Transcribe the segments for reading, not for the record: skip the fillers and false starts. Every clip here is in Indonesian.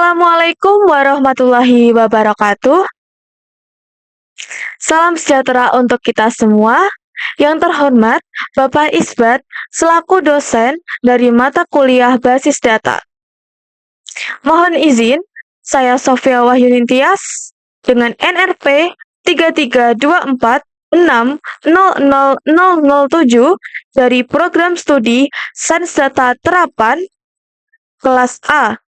Assalamualaikum warahmatullahi wabarakatuh. Salam sejahtera untuk kita semua. Yang terhormat, Bapak Isbat, selaku dosen dari mata kuliah Basis Data. Mohon izin, saya Sofia Wahyunintias dengan NRP 3324600007 dari Program Studi Sains Data Terapan kelas A.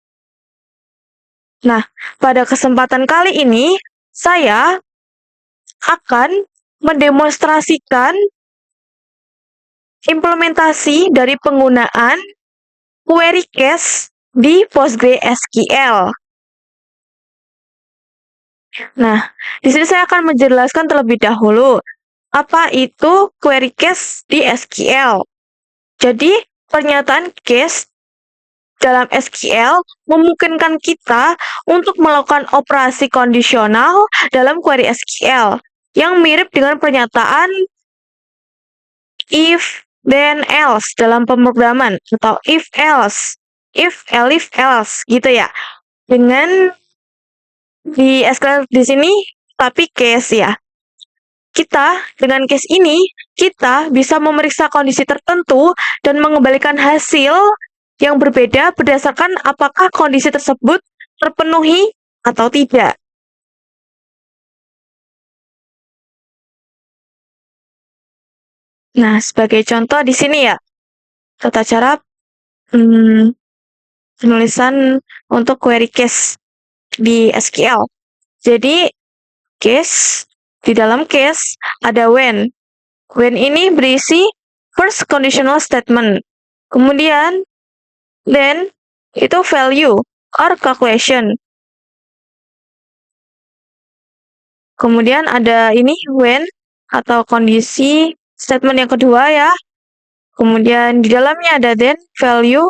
Nah, pada kesempatan kali ini, saya akan mendemonstrasikan implementasi dari penggunaan query cache di PostgreSQL. Nah, di sini saya akan menjelaskan terlebih dahulu apa itu query cache di SQL. Jadi, pernyataan cache dalam SQL memungkinkan kita untuk melakukan operasi kondisional dalam query SQL yang mirip dengan pernyataan if then else dalam pemrograman atau if else gitu ya. Dengan di SQL di sini tapi case ya. Dengan case ini kita bisa memeriksa kondisi tertentu dan mengembalikan hasil yang berbeda berdasarkan apakah kondisi tersebut terpenuhi atau tidak. Nah, sebagai contoh di sini ya, tata cara penulisan untuk query case di SQL. Jadi, di dalam case ada when. When ini berisi first conditional statement. Kemudian, then itu value or calculation. Kemudian ada ini when atau kondisi statement yang kedua ya. Kemudian di dalamnya ada then value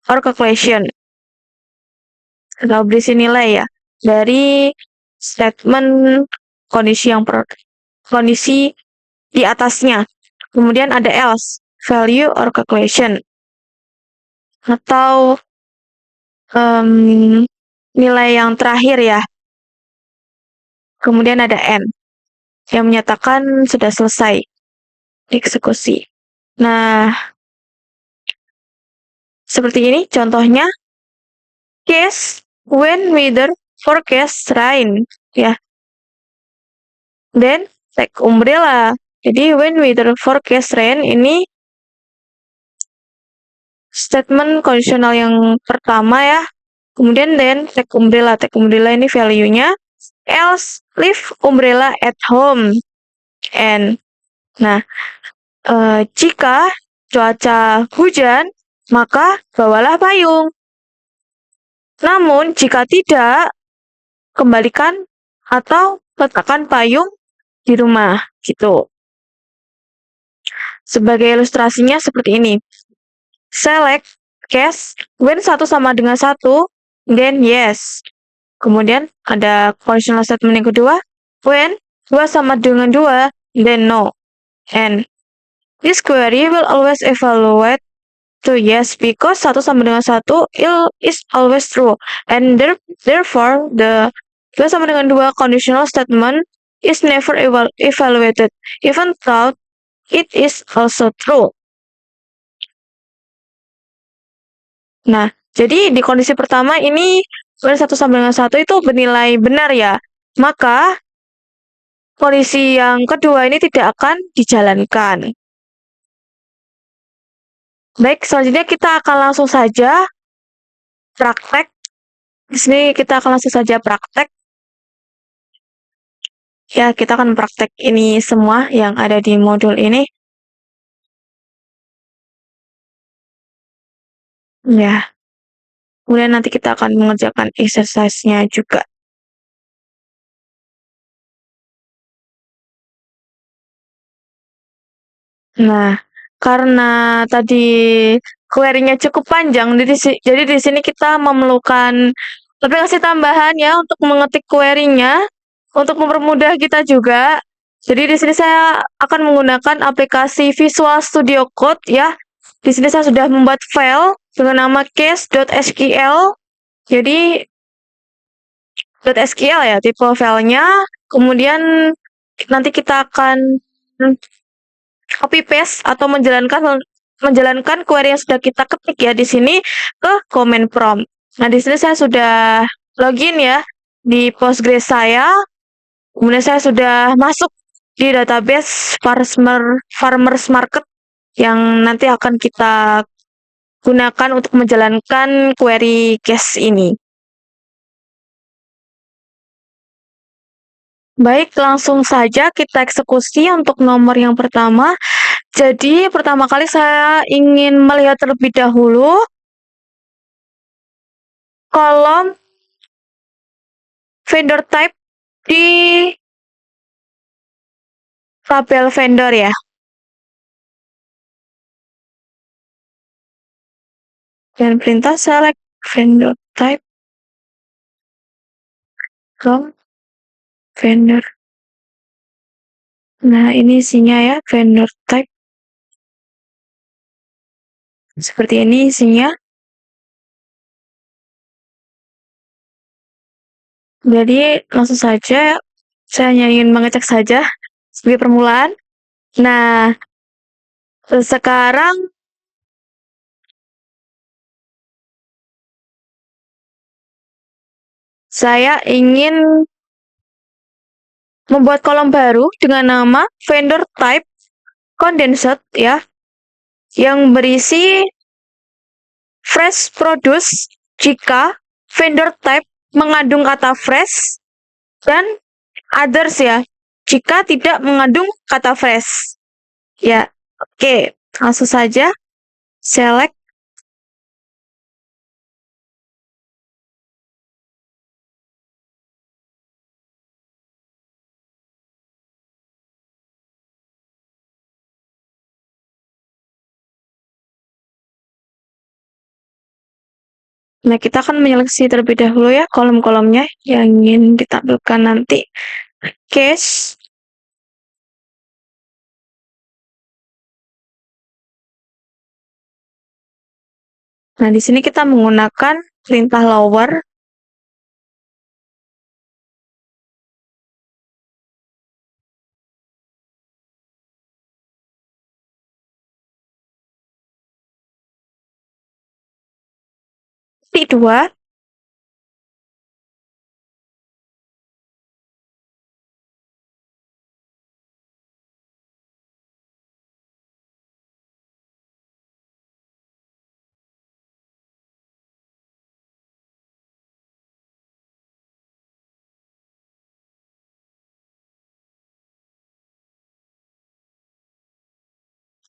or calculation. Atau berisi nilai ya dari statement kondisi di atasnya. Kemudian ada else value or calculation. Atau nilai yang terakhir ya. Kemudian ada end yang menyatakan sudah selesai dieksekusi. Nah, seperti ini contohnya. Case when weather forecast rain ya. Then take umbrella. Jadi when weather forecast rain ini statement kondisional yang pertama ya. Kemudian then take umbrella. Take umbrella ini value-nya. Else leave umbrella at home. And nah, jika cuaca hujan, maka bawalah payung. Namun, jika tidak, kembalikan atau letakkan payung di rumah, gitu. Sebagai ilustrasinya seperti ini. Select case when 1 sama dengan 1, then yes. Kemudian ada conditional statement yang kedua, when 2 sama dengan 2, then no. And this query will always evaluate to yes because 1 sama dengan 1 is always true. And therefore, the 2 sama dengan 2 conditional statement is never evaluated, even though it is also true. Nah, jadi di kondisi pertama ini, when 1 sama dengan 1 itu bernilai benar ya. Maka, kondisi yang kedua ini tidak akan dijalankan. Baik, selanjutnya kita akan langsung saja praktek. Di sini kita akan langsung saja praktek. Ya, kita akan praktek ini semua yang ada di modul ini. Ya. Kemudian nanti kita akan mengerjakan exercise-nya juga. Nah, karena tadi query-nya cukup panjang, jadi di sini kita memerlukan aplikasi tambahan ya untuk mengetik query-nya, untuk mempermudah kita juga. Jadi di sini saya akan menggunakan aplikasi Visual Studio Code ya. Di sini saya sudah membuat file dengan nama case.sql. Jadi .sql ya, tipe filenya. Kemudian nanti kita akan copy paste atau menjalankan query yang sudah kita ketik ya di sini ke command prompt. Nah, di sini saya sudah login ya di Postgres saya. Kemudian saya sudah masuk di database Farmers Market yang nanti akan kita gunakan untuk menjalankan query case ini. Baik, langsung saja kita eksekusi untuk nomor yang pertama. Jadi, pertama kali saya ingin melihat terlebih dahulu kolom vendor type di tabel vendor ya. Dan perintah select vendor type from vendor. Nah, ini isinya ya, vendor type. Seperti ini isinya. Jadi, langsung saja saya hanya ingin mengecek saja sebagai permulaan. Nah, sekarang saya ingin membuat kolom baru dengan nama vendor type condensed ya, yang berisi fresh produce jika vendor type mengandung kata fresh dan others ya, jika tidak mengandung kata fresh. Ya, oke. Langsung saja select. Nah, kita akan menyeleksi terlebih dahulu ya kolom-kolomnya yang ingin ditampilkan nanti. Case. Nah, di sini kita menggunakan perintah lower. Titik 2.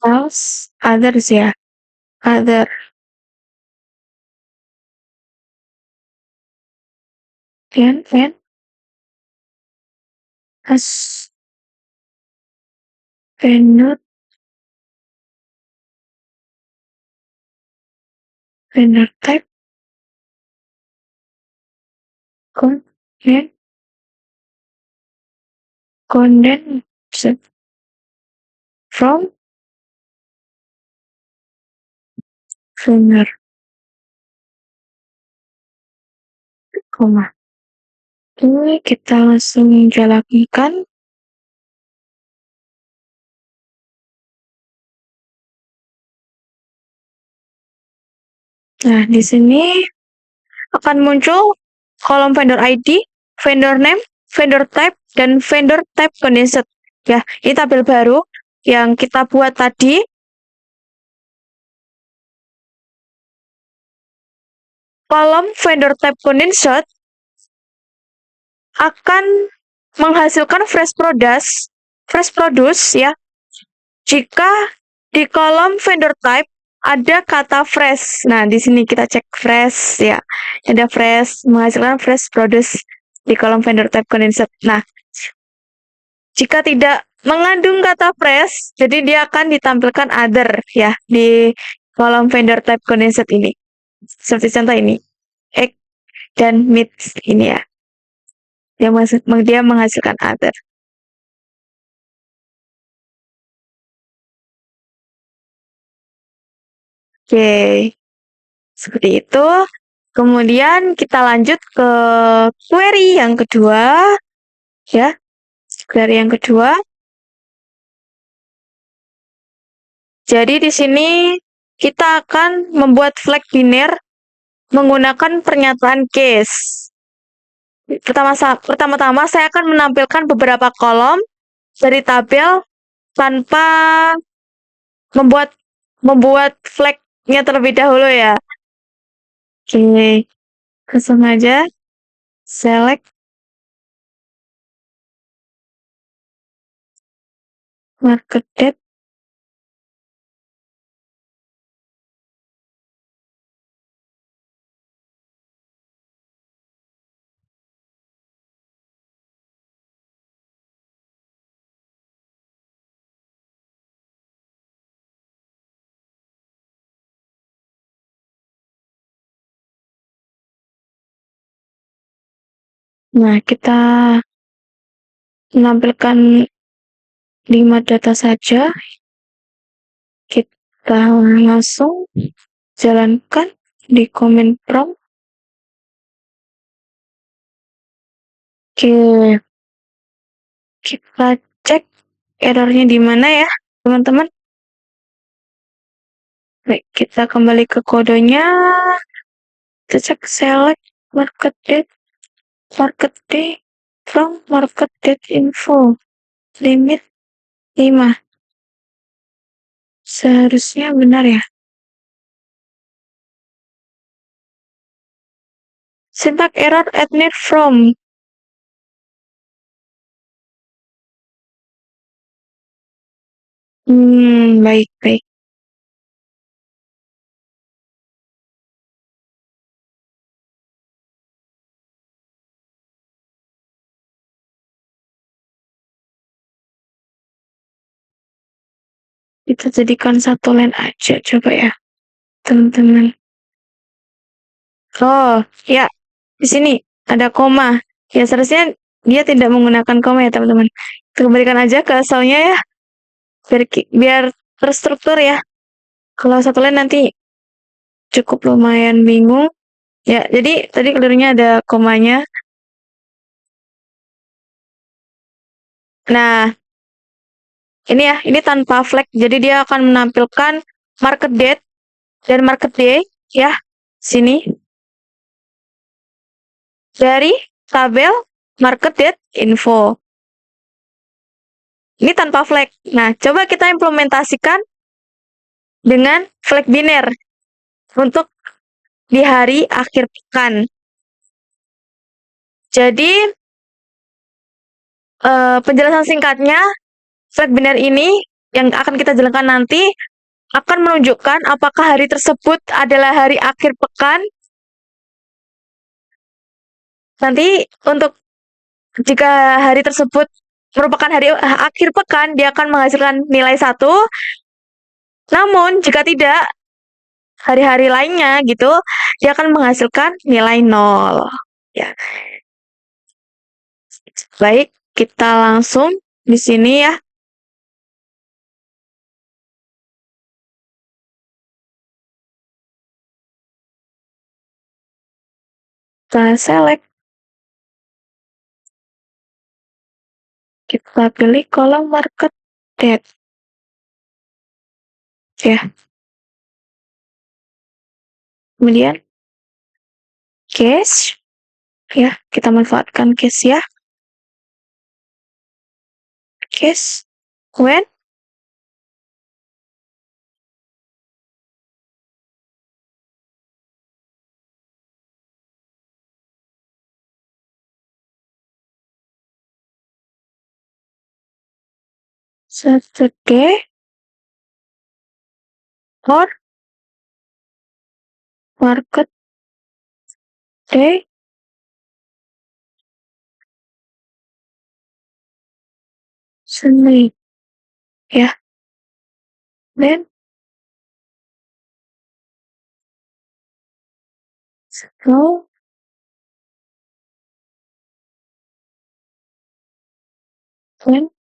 Else others ya. Other. And as vendor type condensed from vendor, koma. Ini kita langsung jalankan. Nah, di sini akan muncul kolom vendor ID, vendor name, vendor type, dan vendor type condensed. Ya, ini tabel baru yang kita buat tadi. Kolom vendor type condensed akan menghasilkan fresh produce ya, jika di kolom vendor type ada kata fresh. Nah, di sini kita cek fresh ya. Ada fresh, menghasilkan fresh produce di kolom vendor type condensed. Nah, jika tidak mengandung kata fresh, jadi dia akan ditampilkan other ya di kolom vendor type condensed ini. Seperti contoh ini. Egg dan meat ini ya. Dia menghasilkan other. Oke. Seperti itu. Kemudian kita lanjut ke query yang kedua, ya. Query yang kedua. Jadi di sini kita akan membuat flag biner menggunakan pernyataan case. Pertama-tama saya akan menampilkan beberapa kolom dari tabel tanpa membuat flag-nya terlebih dahulu ya. Oke, langsung aja select market date. Nah, kita menampilkan 5 data saja. Kita langsung jalankan di comment prompt. Oke, kita cek errornya di mana ya, teman-teman. Baik, kita kembali ke kodenya. Kita cek select market date from market date info limit 5. Seharusnya benar ya. Syntax error admit from. Baik. Kita jadikan satu line aja coba ya, teman-teman. Oh, ya. Di sini ada koma. Ya, seharusnya dia tidak menggunakan koma ya, teman-teman. Kita kembalikan aja ke asalnya ya. Biar terstruktur ya. Kalau satu line nanti cukup lumayan bingung. Ya, jadi tadi kelirunya ada komanya. Nah, ini tanpa flag. Jadi dia akan menampilkan market date dan market day ya. Sini. Dari tabel market date info. Ini tanpa flag. Nah, coba kita implementasikan dengan flag biner untuk di hari akhir pekan. Jadi, penjelasan singkatnya, flag biner ini yang akan kita jalankan nanti akan menunjukkan apakah hari tersebut adalah hari akhir pekan. Nanti untuk jika hari tersebut merupakan hari akhir pekan, dia akan menghasilkan nilai 1. Namun, jika tidak, hari-hari lainnya gitu, dia akan menghasilkan nilai 0. Ya. Baik, kita langsung di sini ya. Kita select. Kita pilih kolom market date. Ya. Kemudian case. Ya, kita manfaatkan case ya. Case when Saturday or market day Sunday. Ya. Then so when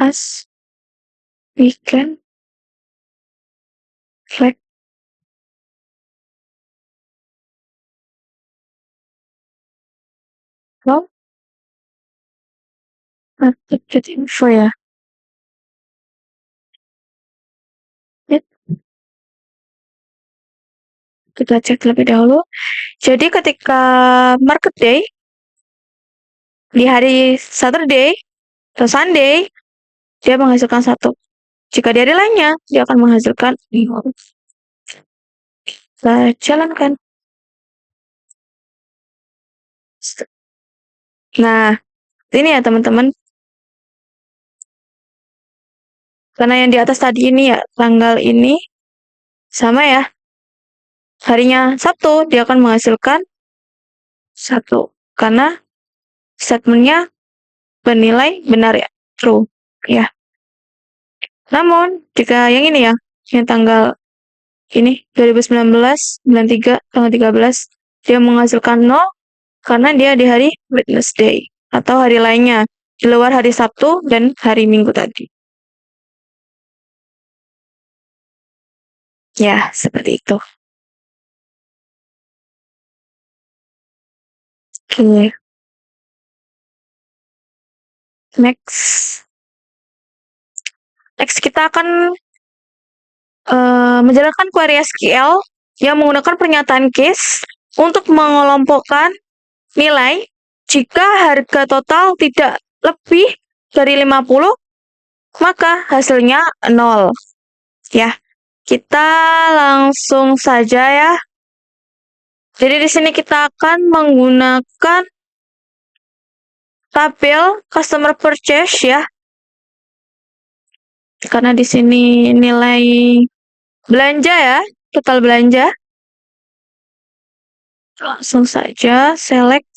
as we can flag From update info ya. Yep, kita cek terlebih dahulu. Jadi ketika market day di hari Saturday atau Sunday dia menghasilkan 1. Jika di hari lainnya dia akan menghasilkan 5. Kita jalankan. Nah, ini ya teman-teman. Karena yang di atas tadi ini ya, tanggal ini sama ya. Harinya Sabtu dia akan menghasilkan 1. Karena statementnya bernilai benar ya, true ya. Namun jika yang ini ya, yang tanggal ini 2019 93 tanggal 13 dia menghasilkan 0 karena dia di hari Wednesday atau hari lainnya di luar hari Sabtu dan hari Minggu tadi. Ya, seperti itu. Oke. Next. Next kita akan menjalankan query SQL yang menggunakan pernyataan case untuk mengelompokkan nilai jika harga total tidak lebih dari 50, maka hasilnya 0. Ya, kita langsung saja ya. Jadi di sini kita akan menggunakan tabel customer purchase ya. Karena di sini nilai belanja ya, total belanja. Langsung saja select.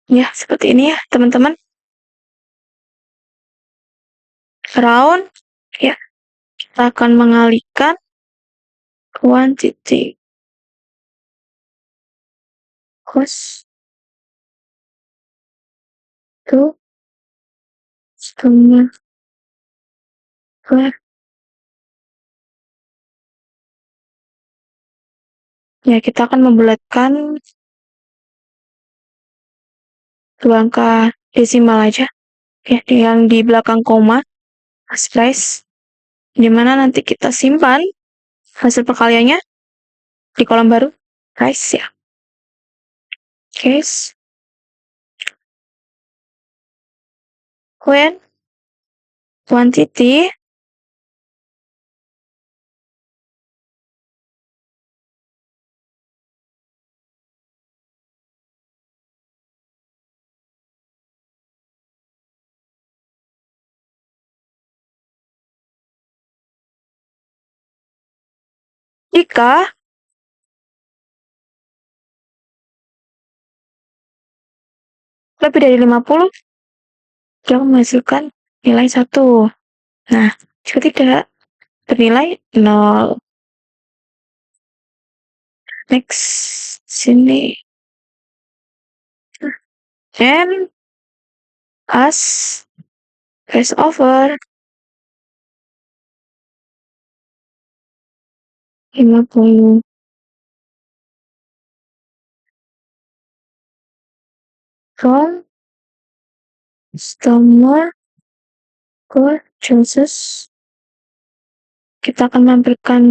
Ya, seperti ini ya, teman-teman. Round. Ya, kita akan mengalihkan quantity cost to customer care. Ya, kita akan membulatkan 2 angka desimal aja. Ya, yang di belakang koma, space, dimana nanti kita simpan hasil perkaliannya di kolom baru, price ya. Case. When quantity jika lebih dari 50, dia menghasilkan nilai 1. Nah, jika tidak, bernilai 0. Next, sini. And as pass over 50 from customer purchases. Kita akan menampilkan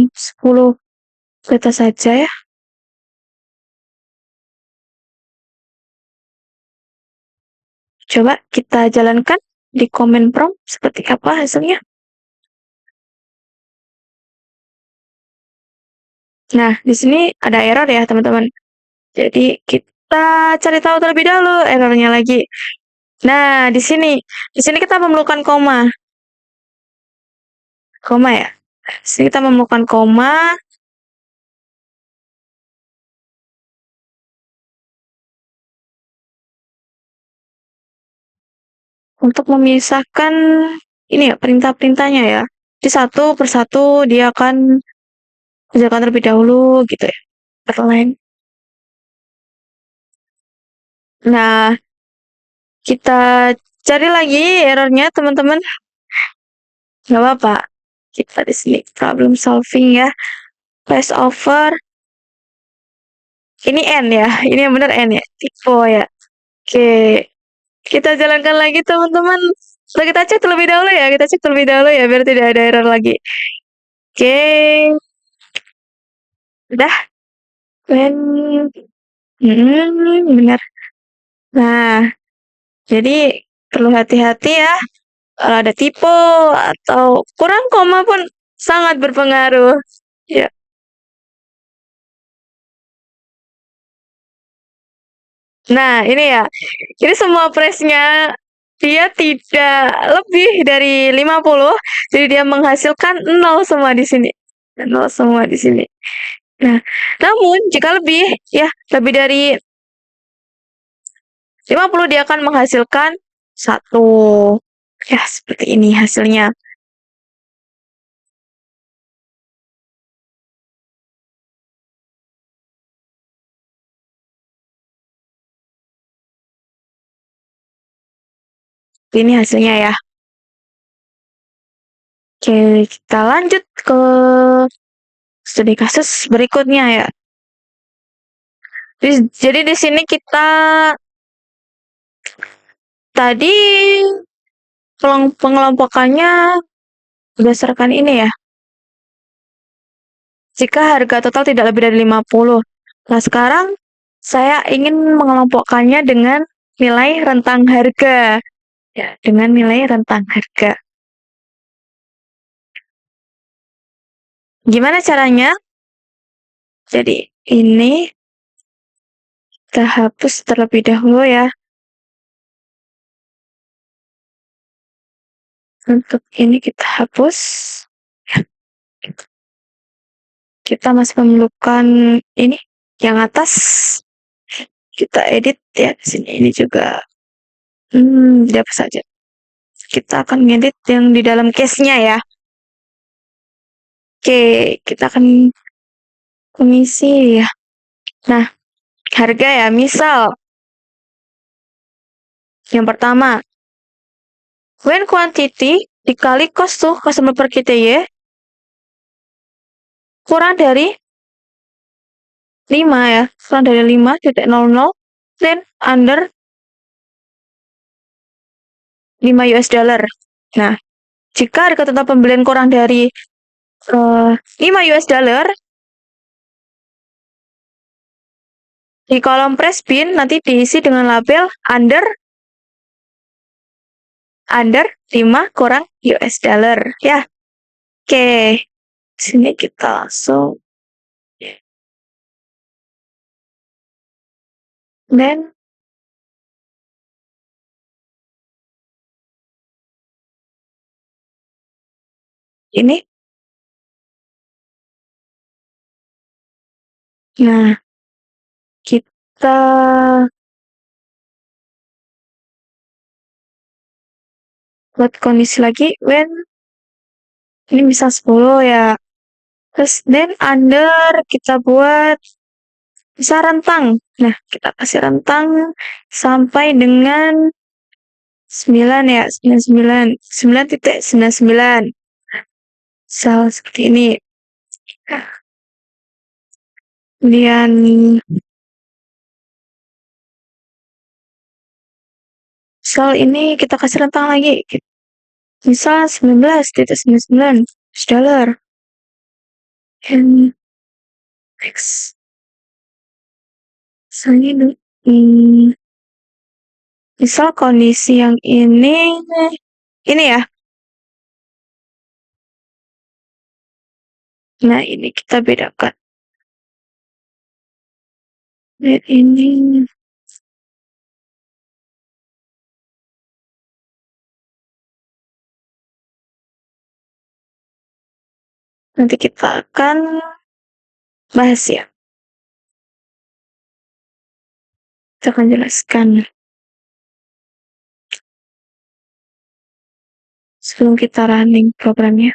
10 data saja ya. Coba kita jalankan di comment prompt seperti apa hasilnya. Nah, di sini ada error ya, teman-teman. Jadi kita cari tahu terlebih dahulu errornya lagi. Nah, di sini kita memerlukan koma. Koma ya. Di sini kita memerlukan koma. Untuk memisahkan ini ya, perintah-perintahnya ya. Di satu persatu dia akan kerjakan terlebih dahulu gitu ya. Kata lain. Nah, kita cari lagi errornya teman-teman. Nggak apa-apa. Kita di sini problem solving ya. Place over. Ini N ya. Ini yang benar N ya. Typo ya. Oke. Kita jalankan lagi teman-teman. So, kita cek terlebih dahulu ya. Kita cek terlebih dahulu ya biar tidak ada error lagi. Oke. Udah. When benar. Nah, jadi perlu hati-hati ya. Kalau ada typo atau kurang koma pun sangat berpengaruh. Ya. Nah, ini ya. Ini semua press-nya dia tidak lebih dari 50, jadi dia menghasilkan 0 semua di sini. 0 semua di sini. Nah, namun jika lebih ya, lebih dari 50 dia akan menghasilkan 1. Ya, seperti ini hasilnya. Ini hasilnya ya. Oke, kita lanjut ke studi kasus berikutnya ya. Jadi di sini kita tadi pengelompokannya berdasarkan ini ya. Jika harga total tidak lebih dari 50. Nah, sekarang saya ingin mengelompokkannya dengan nilai rentang harga. Ya, dengan nilai rentang harga. Gimana caranya? Jadi, ini kita hapus terlebih dahulu ya. Untuk ini kita hapus. Kita masih memerlukan ini yang atas. Kita edit ya di sini. Ini juga apa saja. Kita akan ngedit yang di dalam case-nya ya. Oke, kita akan komisi ya. Nah, harga ya, misal yang pertama, when quantity dikali cost to customer per KTY kurang dari 5 ya, kurang dari 5.00, then under 5 US dollar. Nah, jika harga total pembelian kurang dari 5 US dollar, di kolom press bin nanti diisi dengan label under 5 kurang US dollar ya. Oke. Sini kita langsung dan ini. Nah, kita buat kondisi lagi when ini bisa 10 ya. Terus then under kita buat bisa rentang. Nah, kita kasih rentang sampai dengan 9 ya, 99. 9.99. Misal seperti ini. Kemudian misal ini kita kasih rentang lagi. Misal 19.99 dollar. And X. Misalnya misal kondisi yang ini ya. Nah, ini kita bedakan. Dan ini nanti kita akan bahas ya. Kita akan jelaskan sebelum kita running programnya.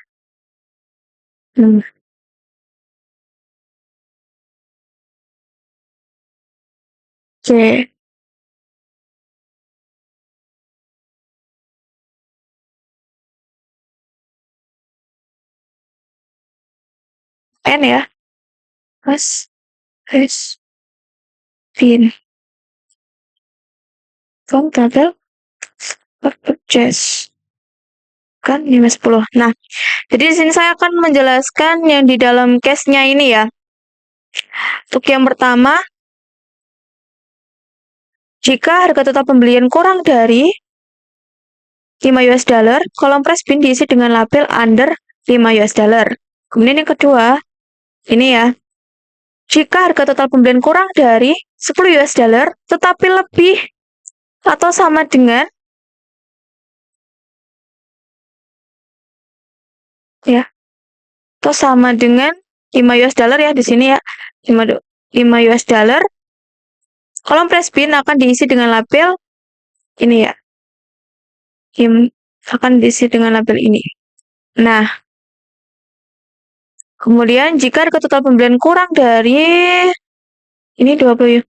Oke. N ya. Mas, S, pin. From total purchase. Kan 510. Nah, jadi di sini saya akan menjelaskan yang di dalam case-nya ini ya. Untuk yang pertama, jika harga total pembelian kurang dari 5 US dollar, kolom press bin diisi dengan label under 5 US dollar. Kemudian yang kedua, ini ya. Jika harga total pembelian kurang dari 10 US dollar, tetapi lebih atau sama dengan ya, atau sama dengan 5 US dollar ya di sini ya. 5 US dollar, kolom press bin akan diisi dengan label ini ya. Akan diisi dengan label ini. Nah, kemudian jika harga total pembelian kurang dari ini 20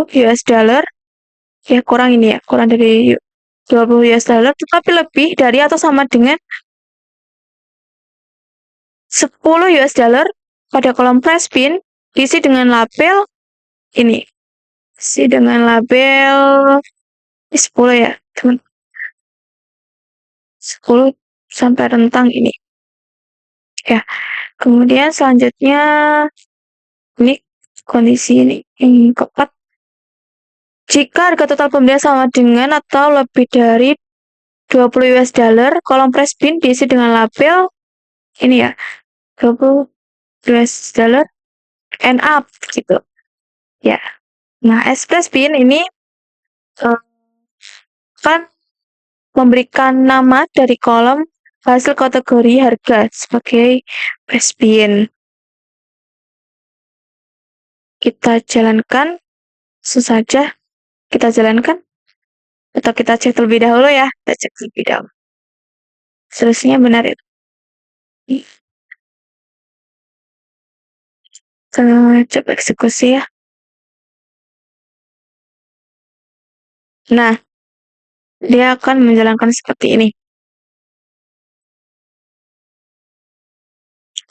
US dollar, ya kurang ini ya, kurang dari 20 US dollar, tetapi lebih dari atau sama dengan 10 US dollar pada kolom press bin diisi dengan label ini. Isi dengan label 10 ya, teman. 10 sampai rentang ini. Ya, kemudian selanjutnya ini kondisi ini yang keempat. Jika harga total pembelian sama dengan atau lebih dari 20 US dollar, kolom press bin diisi dengan label ini ya, 20 US dollar and up gitu. Ya. Nah, S press bin ini kan memberikan nama dari kolom hasil kategori harga sebagai press bin. Kita jalankan, saja kita jalankan, atau kita cek terlebih dahulu ya, kita cek terlebih dahulu. Seterusnya benar itu. Kita coba eksekusi ya. Nah, dia akan menjalankan seperti ini.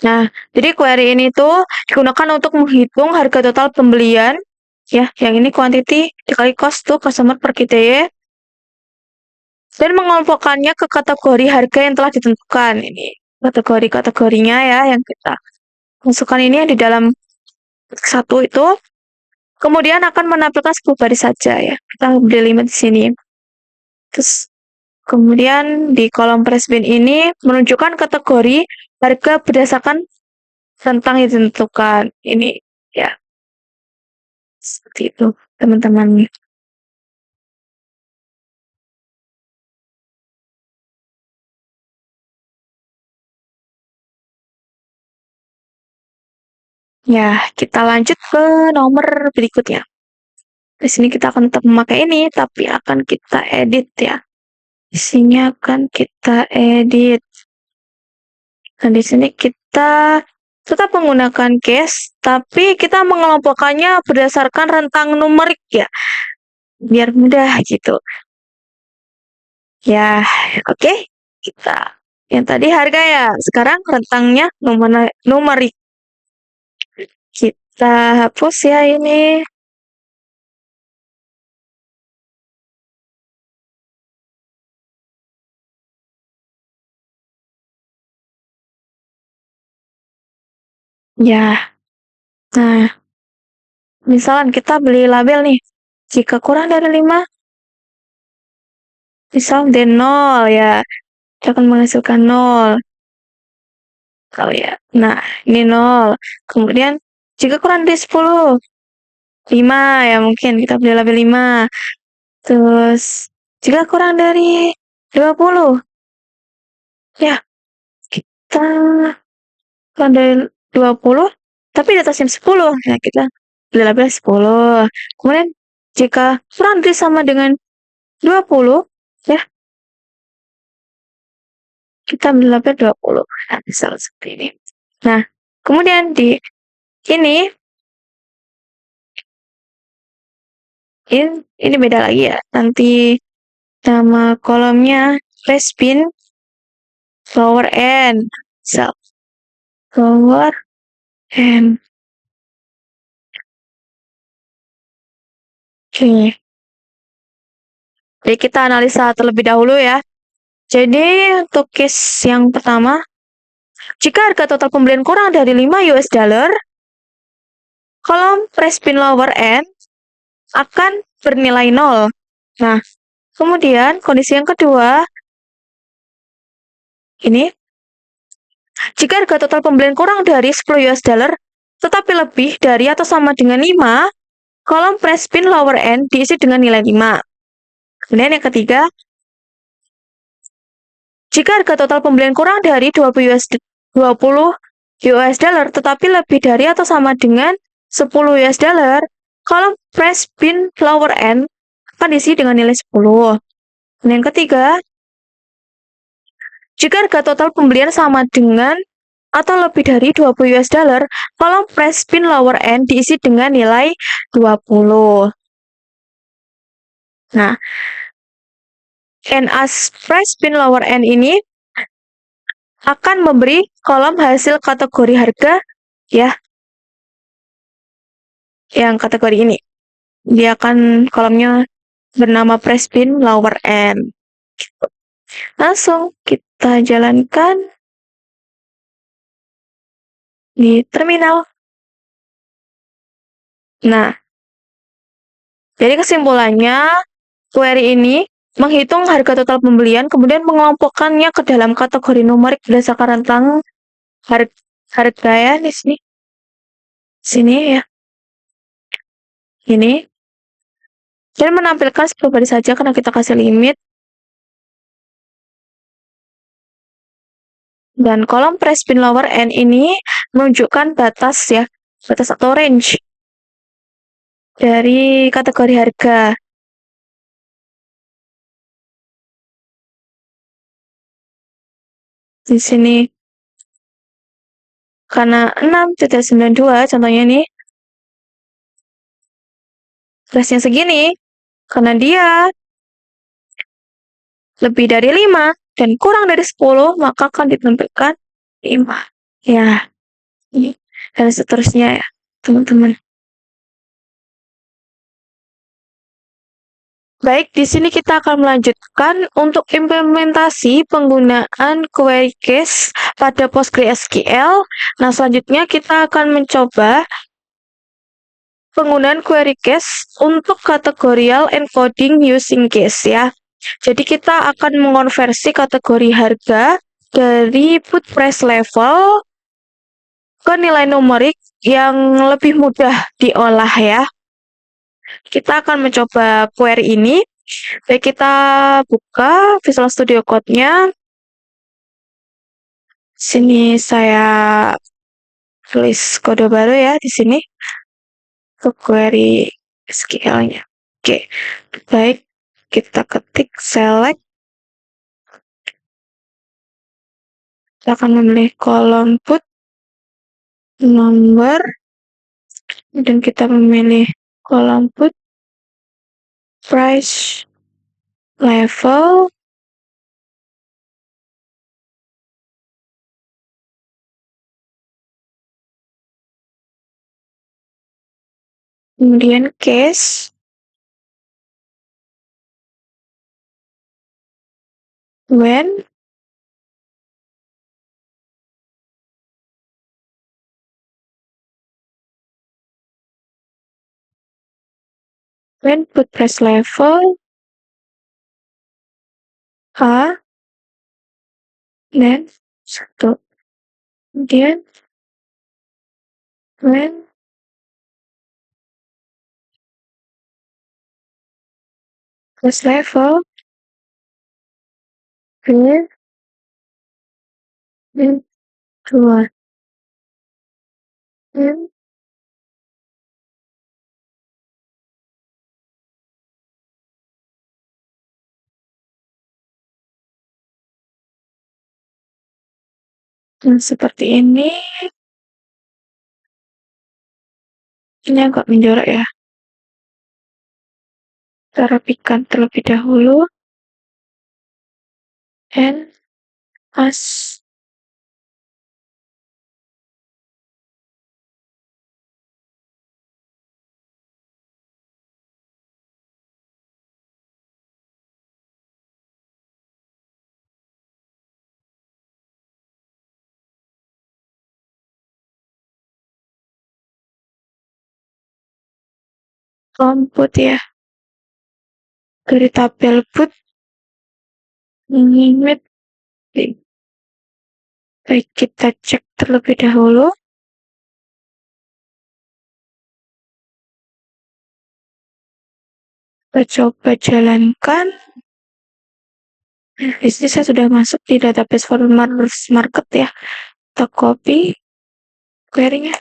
Nah, jadi query ini tuh digunakan untuk menghitung harga total pembelian, ya, yang ini quantity dikali cost to customer per KTY, dan mengelompokkannya ke kategori harga yang telah ditentukan. Ini kategori-kategorinya ya, yang kita masukkan ini di dalam satu itu. Kemudian akan menampilkan 10 baris saja ya. Kita beri 5 di sini. Terus kemudian di kolom press bin ini menunjukkan kategori harga berdasarkan rentang yang ditentukan. Ini ya seperti itu teman-teman. Ya, kita lanjut ke nomor berikutnya. Di sini kita akan tetap memakai ini, tapi akan kita edit ya. Isinya akan kita edit. Dan di sini kita tetap menggunakan case, tapi kita mengelompokkannya berdasarkan rentang numerik ya, biar mudah gitu. Ya, oke. Kita yang tadi harga ya, sekarang rentangnya numerik. Kita hapus ya ini. Ya, nah, misalkan kita beli label nih, jika kurang dari 5, misal dan 0 ya, kita akan menghasilkan 0. Kalau ya, nah ini 0. Kemudian jika kurang dari 10, 5 ya mungkin kita beli label 5. Terus jika kurang dari 20, ya kita kurang dari 20, tapi di atasnya 10, ya kita beli label 10. Kemudian jika kurang dari sama dengan 20, ya kita beli label 20. Nah, misal seperti ini. Nah, kemudian di ini Ini beda lagi ya. Nanti nama kolomnya Respin lower end. So, lower end. Oke. Jadi kita analisa terlebih dahulu ya. Jadi untuk case yang pertama, jika harga total pembelian kurang dari 5 US dollar, kolom Respin lower end akan bernilai 0. Nah, kemudian kondisi yang kedua, ini, jika harga total pembelian kurang dari 10 US dollar, tetapi lebih dari atau sama dengan 5, kolom Respin lower end diisi dengan nilai 5. Kemudian yang ketiga, jika harga total pembelian kurang dari 20 US dollar, tetapi lebih dari atau sama dengan 10 US dollar, kolom Respin lower end akan diisi dengan nilai 10. Dan yang ketiga, jika harga total pembelian sama dengan atau lebih dari 20 US dollar, kolom Respin lower end diisi dengan nilai 20. Nah, NAS Respin lower end ini akan memberi kolom hasil kategori harga ya, yang kategori ini. Dia akan kolomnya bernama Respin lower end. Langsung kita jalankan di terminal. Nah, jadi kesimpulannya, query ini menghitung harga total pembelian, kemudian mengelompokkannya ke dalam kategori numerik berdasarkan rentang harga ya di sini. Sini ya. Ini. Dan menampilkan seperti saja karena kita kasih limit. Dan kolom Respin lower end ini menunjukkan batas ya, batas atau range dari kategori harga. Di sini karena 6.92 contohnya nih, price-nya segini, karena dia lebih dari 5 dan kurang dari 10, maka akan ditampilkan 5. Ya, dan seterusnya ya, teman-teman. Baik, di sini kita akan melanjutkan untuk implementasi penggunaan query case pada PostgreSQL. Nah, selanjutnya kita akan mencoba penggunaan query case untuk kategorial encoding using case ya. Jadi kita akan mengonversi kategori harga dari put price level ke nilai numerik yang lebih mudah diolah ya. Kita akan mencoba query ini. Baik, kita buka Visual Studio Code-nya. Sini saya tulis kode baru ya di sini untuk query SQL-nya. Oke, baik. Kita ketik select. Kita akan memilih kolom put nomor dan kita memilih kolom put price level. Kemudian case when put price level A dan 1. Kemudian when price level B dan 2. Dan seperti ini agak menjorok ya. Kita rapikan terlebih dahulu. And as output ya. Dari tabel put limit. Baik, kita cek terlebih dahulu. Kita coba jalankan. Di sini saya sudah masuk di database farmers market ya. Kita copy query-nya.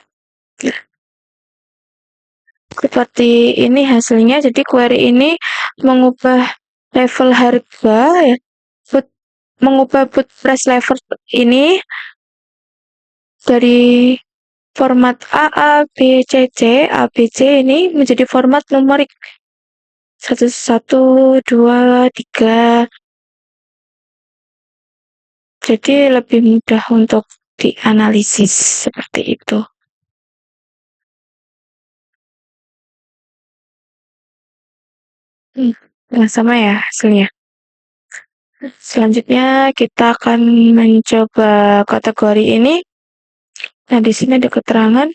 Seperti ini hasilnya. Jadi query ini mengubah level harga ya. Mengubah put price level ini dari format A, A, B, C, C, A, B, C ini menjadi format numerik. 1, 1, 2, 3. Jadi lebih mudah untuk dianalisis seperti itu. Nah, sama ya hasilnya. Selanjutnya kita akan mencoba kategori ini. Nah, di sini ada keterangan.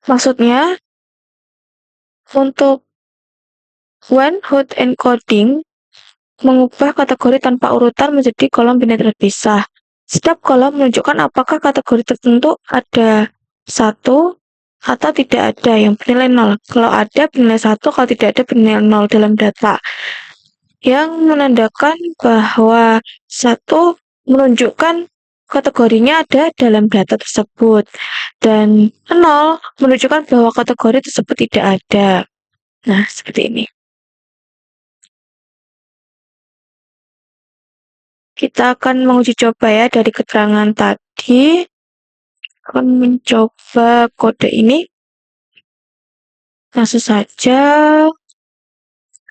Maksudnya, untuk when hot encoding mengubah kategori tanpa urutan menjadi kolom binario terpisah. Setiap kolom menunjukkan apakah kategori tertentu ada 1 atau tidak ada yang bernilai 0. Kalau ada bernilai 1, kalau tidak ada bernilai 0 dalam data. Yang menandakan bahwa 1 menunjukkan kategorinya ada dalam data tersebut. Dan 0 menunjukkan bahwa kategori tersebut tidak ada. Nah, seperti ini. Kita akan menguji coba ya dari keterangan tadi. Akan mencoba kode ini. Langsung saja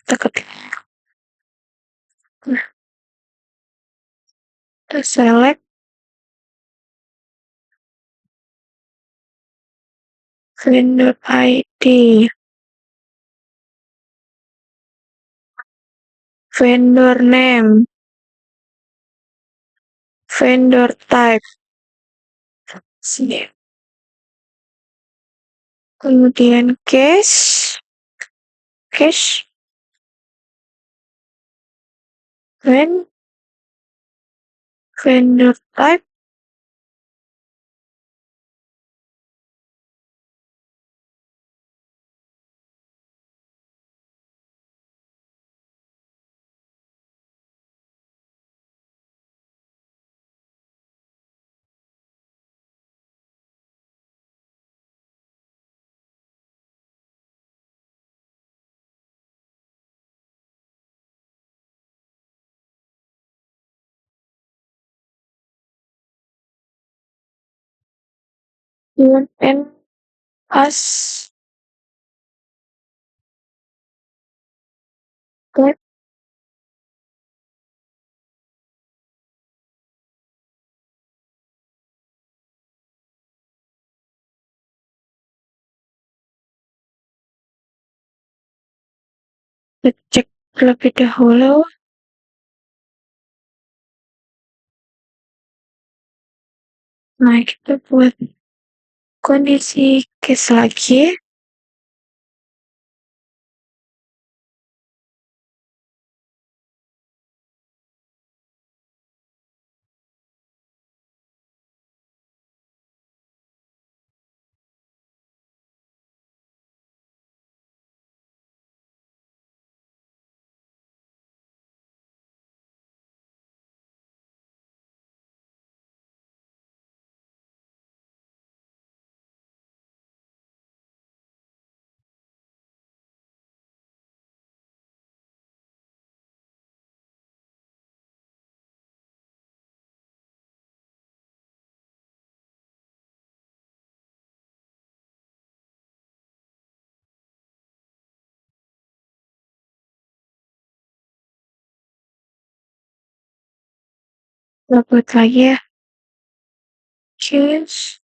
kita ketik. Nah, kita select vendor ID, vendor name, vendor type. Sini. Kemudian cache, vendor type, and as type. Kita cek terlebih dahulu. Nah, kita buat kondisi case lagi. Kita buat lagi ya. Cheers.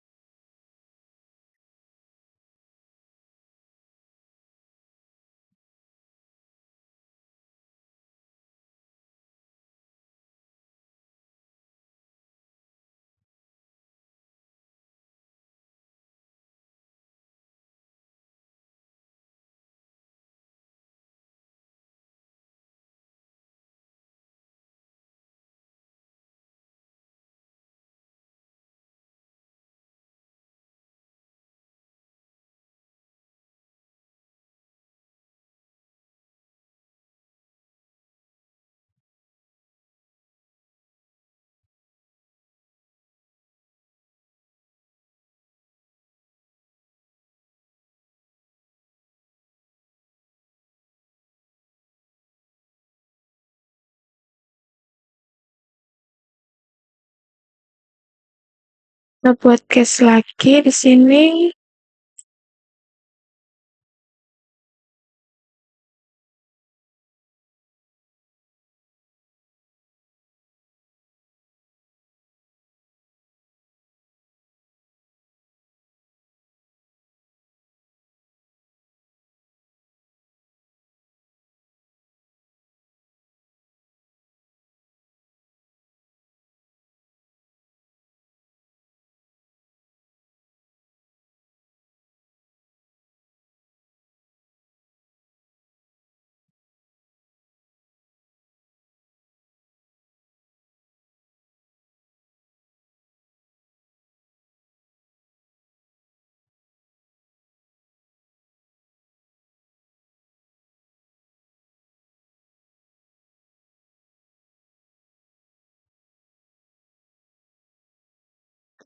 Kita buat case lagi di sini.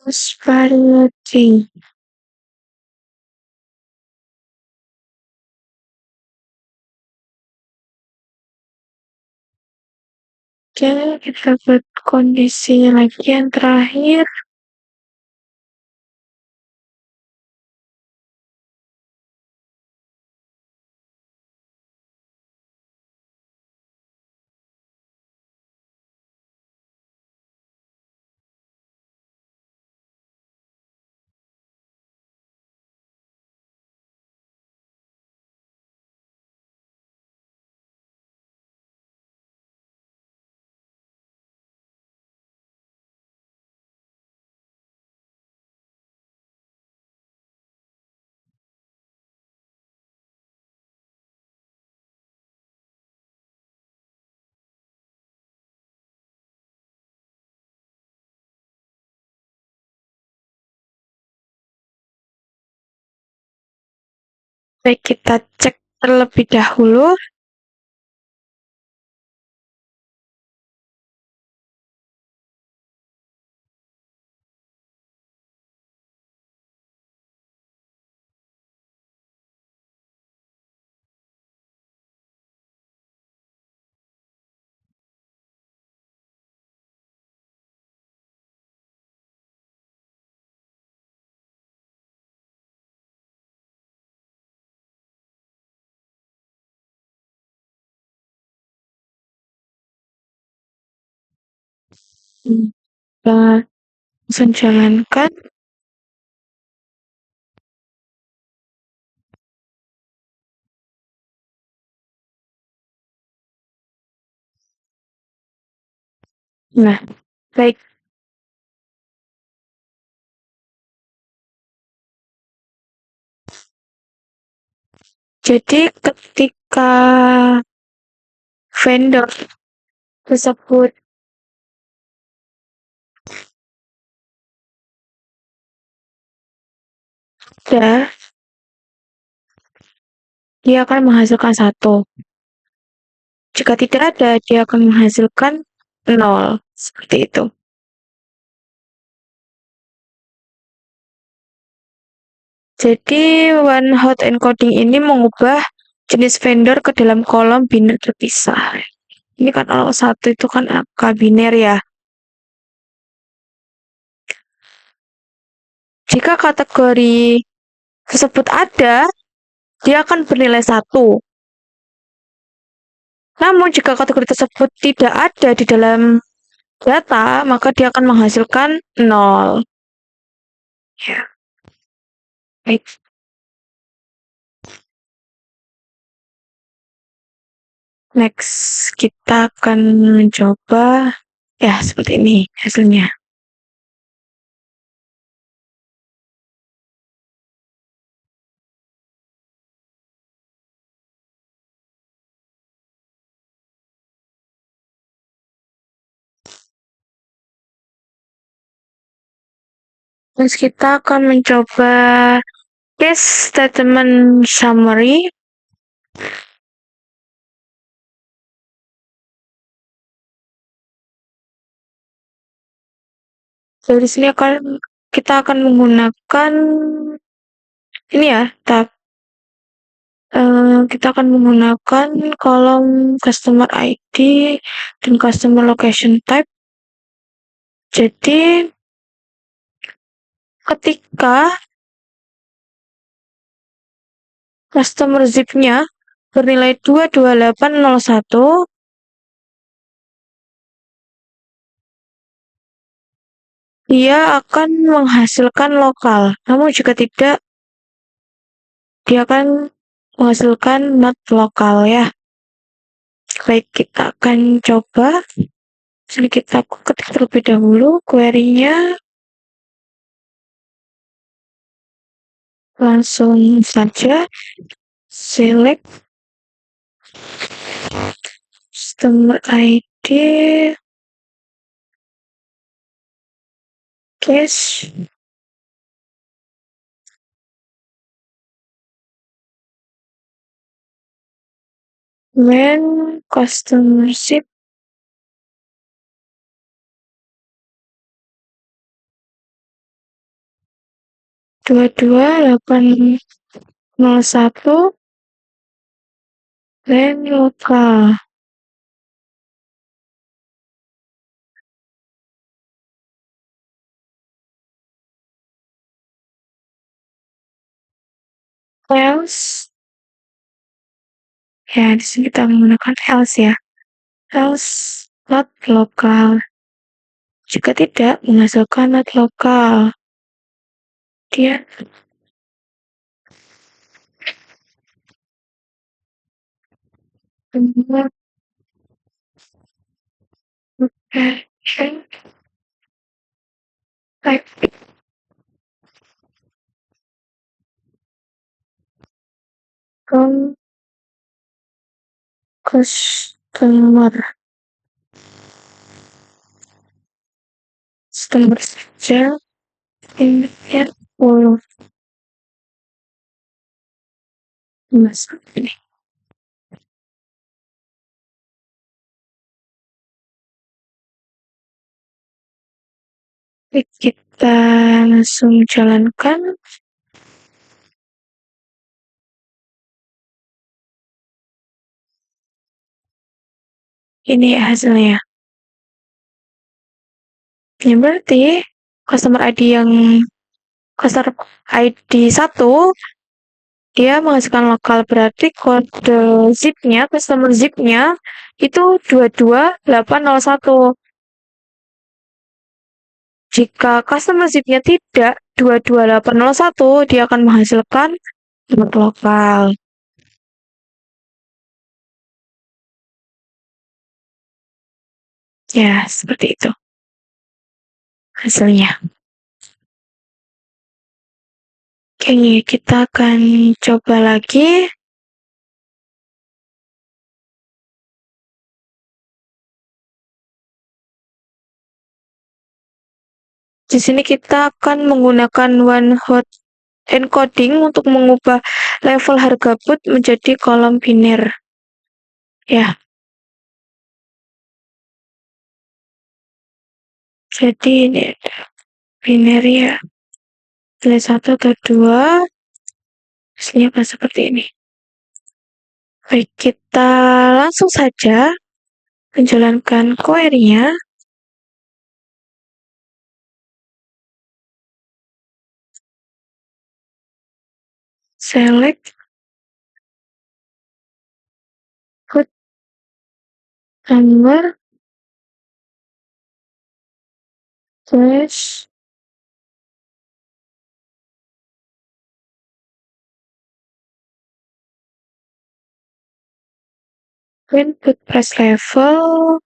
Prosperity. Oke, kita buat kondisi lagi yang terakhir. Baik, kita cek terlebih dahulu. Kita langsung jalankan. Nah, baik. Jadi ketika vendor tersebut ada, dia akan menghasilkan 1. Jika tidak ada, dia akan menghasilkan 0. Seperti itu. Jadi, one hot encoding ini mengubah jenis vendor ke dalam kolom biner terpisah. Ini kan kalau 1 itu kan angka biner ya. Jika kategori tersebut ada, dia akan bernilai 1. Namun jika kategori tersebut tidak ada di dalam data, maka dia akan menghasilkan 0. Ya, baik. Next, kita akan mencoba ya seperti ini hasilnya. Terus kita akan mencoba case statement summary. Dari sini kita akan menggunakan ini ya, kita akan menggunakan kolom customer ID dan customer location type. Jadi ketika customer zip-nya bernilai 22801, dia akan menghasilkan lokal. Namun jika tidak, dia akan menghasilkan not lokal ya. Baik, kita akan coba. Sini kita ketik terlebih dahulu query-nya. Langsung saja select customer ID case when customer zip dua delapan nol satu then lokal. Else ya, di sini kita menggunakan else ya. Else not lokal. Jika tidak menghasilkan not lokal, dia location type from customer saja ini full masuk ini. Baik, kita langsung jalankan. Ini hasilnya. Ini berarti customer ID 1 dia menghasilkan lokal, berarti kode zip-nya, customer zip-nya itu 22801. Jika customer zip-nya tidak 22801, dia akan menghasilkan not lokal. Ya, seperti itu hasilnya. Oke, kita akan coba lagi. Di sini kita akan menggunakan one hot encoding untuk mengubah level harga boot menjadi kolom biner. Ya. Jadi ini ada biner ya. Nilai 1 atau 2. Hasilnya akan seperti ini. Baik, kita langsung saja menjalankan query-nya. Select good number Terus input price level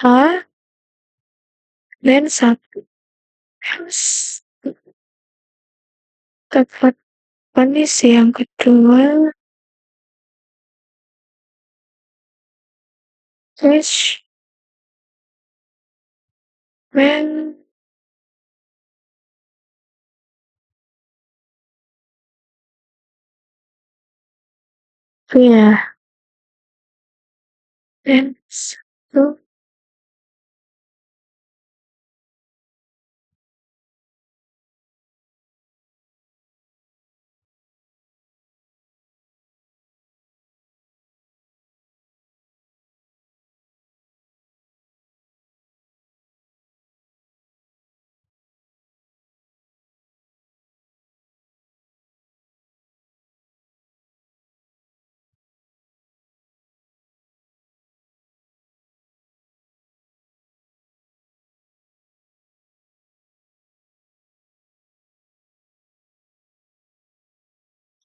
A dan 1 harus dapat kondisi yang kedua. Terus when ya dan 1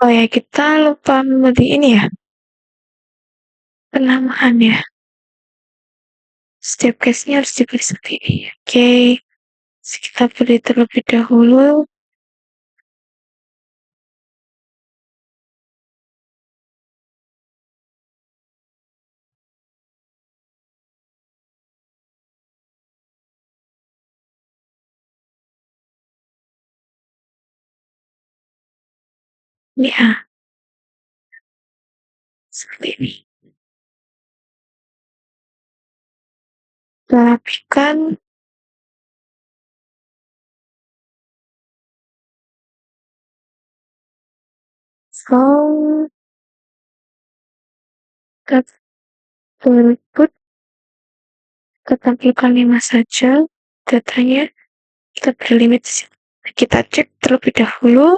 oh ya kita lupa memberi ini ya penamaan ya. Setiap case-nya harus diberi seperti ini. Oke, kita beri terlebih dahulu. Ya, seperti ini. Rapikan. From input kita tampilkan 5 saja datanya, kita beri limit. Kita cek terlebih dahulu.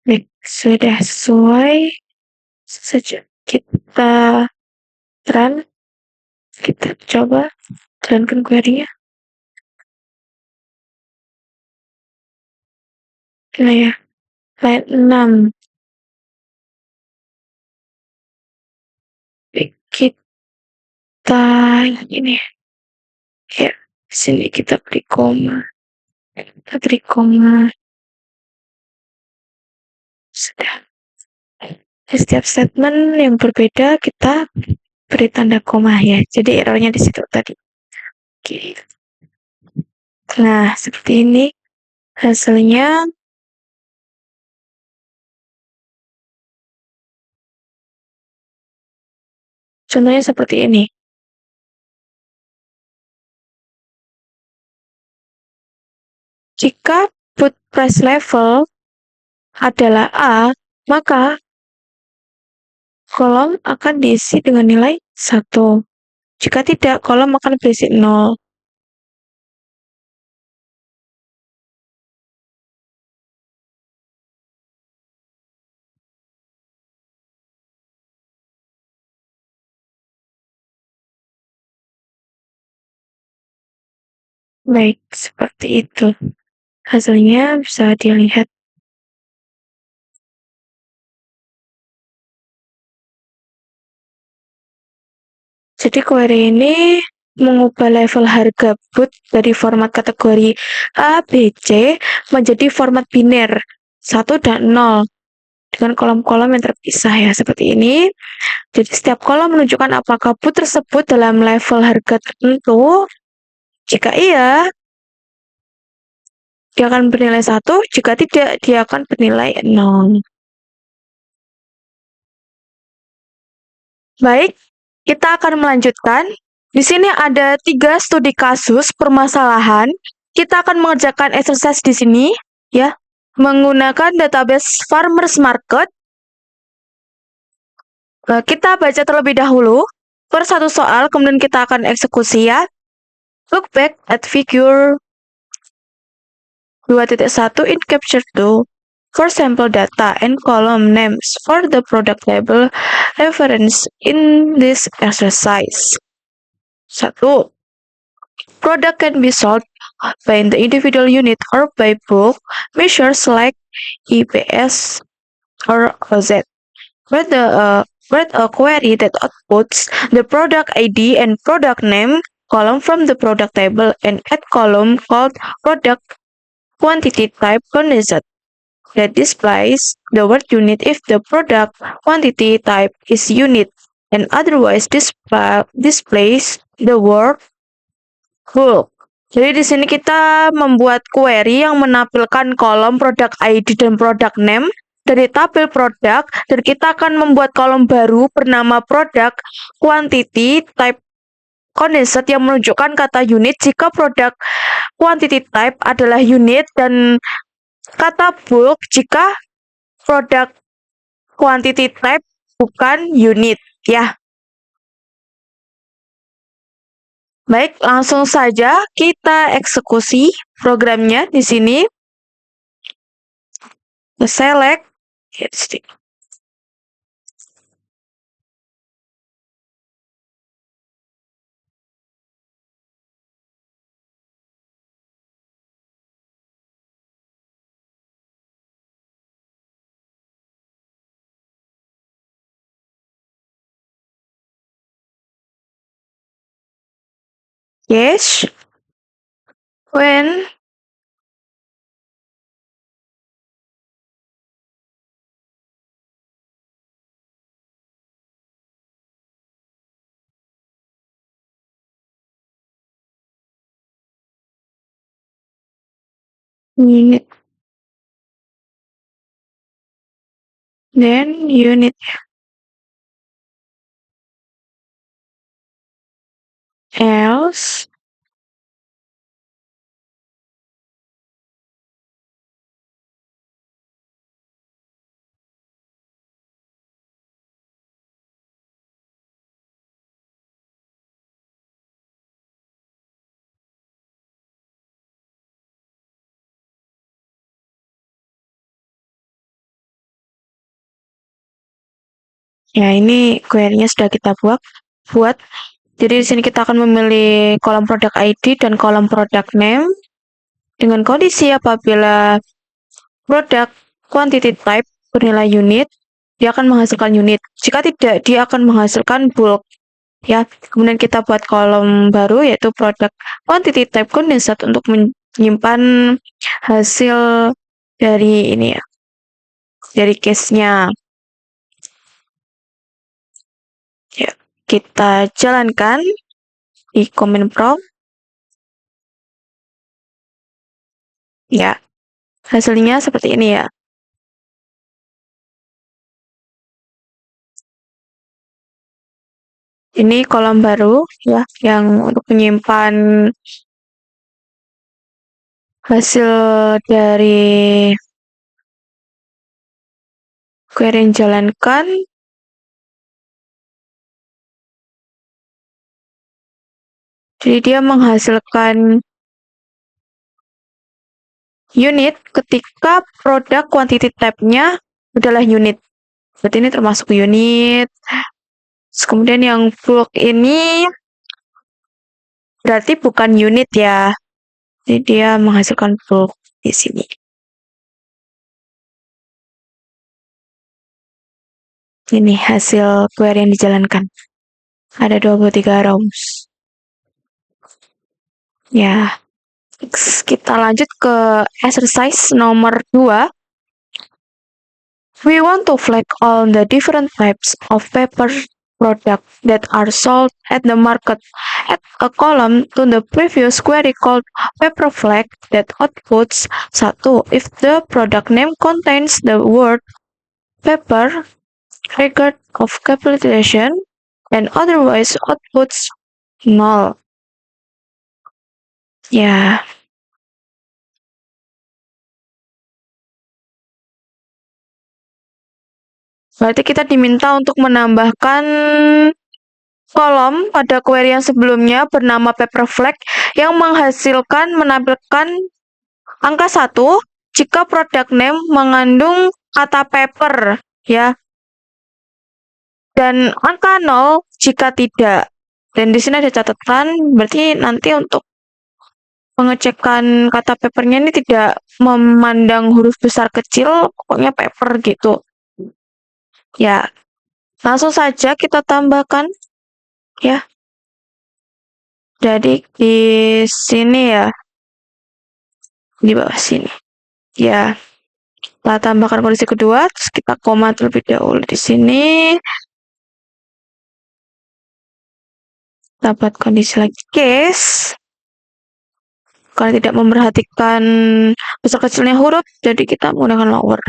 Baik, sudah sesuai. Saja kita run, kita coba jalankan query-nya. Nah ya, line 6. Baik, kita ini ya, sini kita beri koma. Kita beri koma. Sudah. Di setiap statement yang berbeda kita beri tanda koma ya. Jadi errornya di situ tadi. Oke. Nah, seperti ini hasilnya. Contohnya seperti ini. Jika put price level adalah A, maka kolom akan diisi dengan nilai 1. Jika tidak, kolom akan berisi 0. Baik, seperti itu. Hasilnya bisa dilihat. Jadi query ini mengubah level harga put dari format kategori A, B, C menjadi format biner 1 dan 0 dengan kolom-kolom yang terpisah ya seperti ini. Jadi setiap kolom menunjukkan apakah put tersebut dalam level harga tertentu. Jika iya, dia akan bernilai 1, jika tidak, dia akan bernilai 0. Baik, kita akan melanjutkan. Di sini ada 3 studi kasus permasalahan. Kita akan mengerjakan exercise di sini, ya, menggunakan database Farmers Market. Kita baca terlebih dahulu per satu soal, kemudian kita akan eksekusi ya. Look back at figure 2.1 in capture 2. for sample data and column names for the product label reference in this exercise. 1. Product can be sold by the individual unit or by bulk measures like EPS or OZ. Write a query that outputs the product ID and product name column from the product table and add column called product quantity type condensed that displays the word unit if the product quantity type is unit and otherwise displays the word bulk. Jadi di sini kita membuat query yang menampilkan kolom produk ID dan product name dari tabel produk, dan kita akan membuat kolom baru bernama produk quantity type condensed yang menunjukkan kata unit jika produk quantity type adalah unit dan kata bulk jika produk quantity type bukan unit ya. Baik, langsung saja kita eksekusi programnya di sini. Select yes when unit then unit else ya. Ini query-nya sudah kita buat. Jadi di sini kita akan memilih kolom product ID dan kolom product name dengan kondisi apabila produk quantity type bernilai unit, dia akan menghasilkan unit. Jika tidak, dia akan menghasilkan bulk. Ya, kemudian kita buat kolom baru yaitu produk quantity type condensed untuk menyimpan hasil dari ini ya, dari case-nya. Ya, kita jalankan di command prompt. Ya, hasilnya seperti ini ya. Ini kolom baru ya, yang untuk menyimpan hasil dari query yang jalankan. Jadi dia menghasilkan unit ketika produk quantity type-nya adalah unit. Berarti ini termasuk unit. Terus kemudian yang bulk ini berarti bukan unit ya. Jadi dia menghasilkan bulk di sini. Ini hasil query yang dijalankan. Ada 23 rows. Ya. Kita lanjut ke exercise nomor 2. We want to flag all the different types of paper product that are sold at the market. Add a column to the previous query called paper flag that outputs 1 if the product name contains the word paper, record of capitalization, and otherwise outputs 0. Ya. Berarti kita diminta untuk menambahkan kolom pada query yang sebelumnya bernama paper flag yang menampilkan angka 1 jika product name mengandung kata paper, ya. Dan angka 0 jika tidak. Dan di sini ada catatan, berarti nanti untuk pengecekan kata papernya ini tidak memandang huruf besar kecil, pokoknya paper gitu. Ya, langsung saja kita tambahkan, ya. Jadi di sini ya, di bawah sini. Ya, kita tambahkan kondisi kedua, terus kita koma terlebih dahulu di sini. Dapat kondisi lagi case. Kalau tidak memperhatikan besar kecilnya huruf, jadi kita menggunakan lower.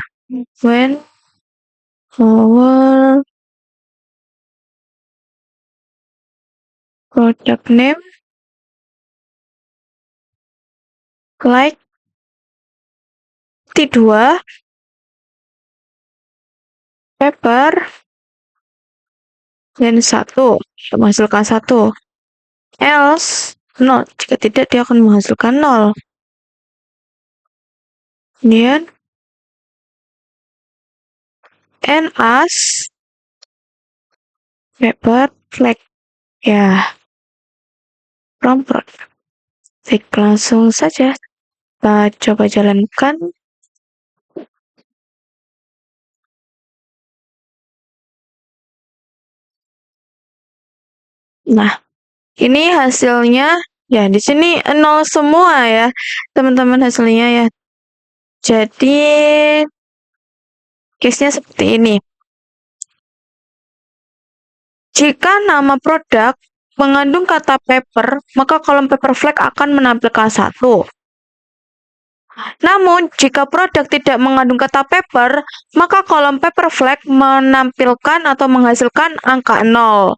When lower product name like T2 paper dan 1 menghasilkan 1, else 0, jika tidak dia akan menghasilkan 0. Kemudian and as paper flag, ya, from product. Baik, langsung saja kita coba jalankan. Nah, ini hasilnya ya di sini 0 semua ya, teman-teman, hasilnya ya. Jadi case-nya seperti ini. Jika nama produk mengandung kata paper, maka kolom paper flag akan menampilkan 1. Namun, jika produk tidak mengandung kata paper, maka kolom paper flag menampilkan atau menghasilkan angka 0.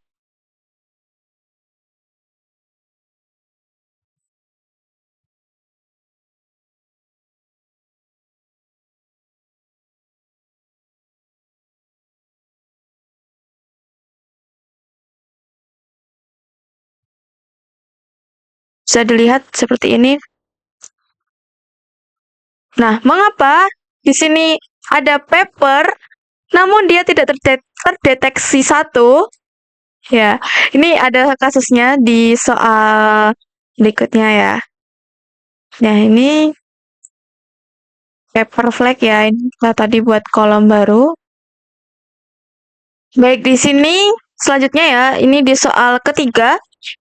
Bisa dilihat seperti ini. Nah, mengapa di sini ada paper, namun dia tidak terdeteksi 1? Ya, ini ada kasusnya di soal berikutnya ya. Nah, ini paper flag ya, ini kita tadi buat kolom baru. Baik, di sini selanjutnya ya, ini di soal ketiga.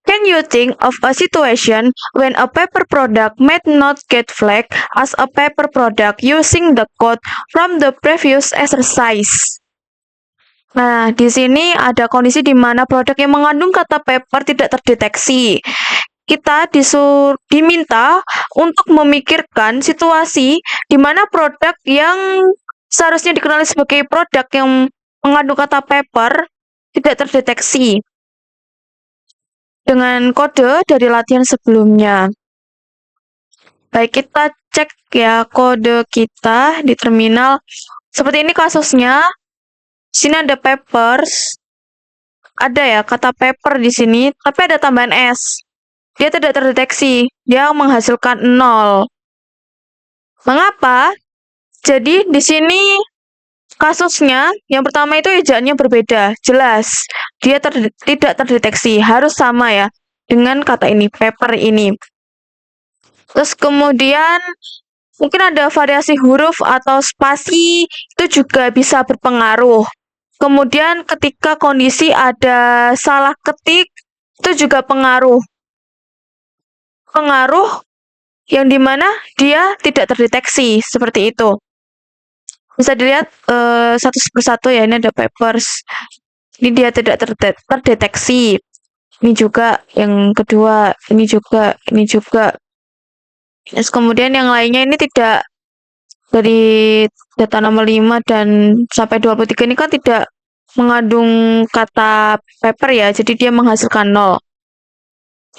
Can you think of a situation when a paper product might not get flagged as a paper product using the code from the previous exercise? Nah, di sini ada kondisi di mana produk yang mengandung kata paper tidak terdeteksi. Kita diminta untuk memikirkan situasi di mana produk yang seharusnya dikenali sebagai produk yang mengandung kata paper tidak terdeteksi dengan kode dari latihan sebelumnya. Baik, kita cek ya kode kita di terminal. Seperti ini kasusnya. Sini ada papers. Ada ya kata paper di sini, tapi ada tambahan S. Dia tidak terdeteksi. Dia menghasilkan 0. Mengapa? Jadi di sini kasusnya yang pertama itu ejaannya berbeda, jelas. Dia tidak terdeteksi, harus sama ya dengan kata ini, paper ini. Terus kemudian mungkin ada variasi huruf atau spasi, itu juga bisa berpengaruh. Kemudian ketika kondisi ada salah ketik, itu juga pengaruh. Pengaruh yang dimana dia tidak terdeteksi, seperti itu. Bisa dilihat satu persatu ya, ini ada papers. Ini dia tidak terdeteksi. Ini juga yang kedua, ini juga, ini juga. Terus kemudian yang lainnya ini tidak, dari data nomor 5 dan sampai 23 ini kan tidak mengandung kata paper ya, jadi dia menghasilkan 0.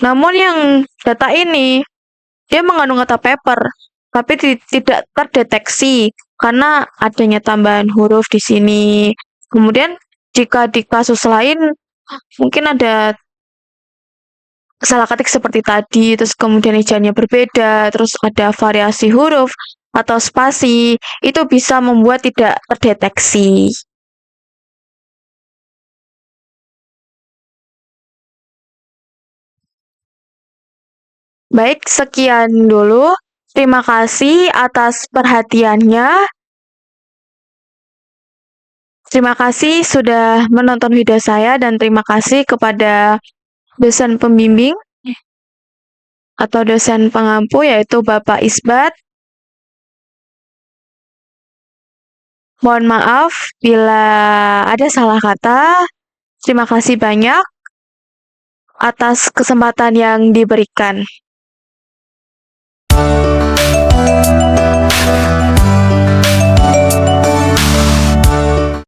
Namun yang data ini, dia mengandung kata paper, tapi tidak terdeteksi karena adanya tambahan huruf di sini. Kemudian jika di kasus lain mungkin ada salah ketik seperti tadi, terus kemudian ejaannya berbeda, terus ada variasi huruf atau spasi itu bisa membuat tidak terdeteksi. Baik, sekian dulu. Terima kasih atas perhatiannya. Terima kasih sudah menonton video saya dan terima kasih kepada dosen pembimbing atau dosen pengampu yaitu Bapak Isbat. Mohon maaf bila ada salah kata. Terima kasih banyak atas kesempatan yang diberikan.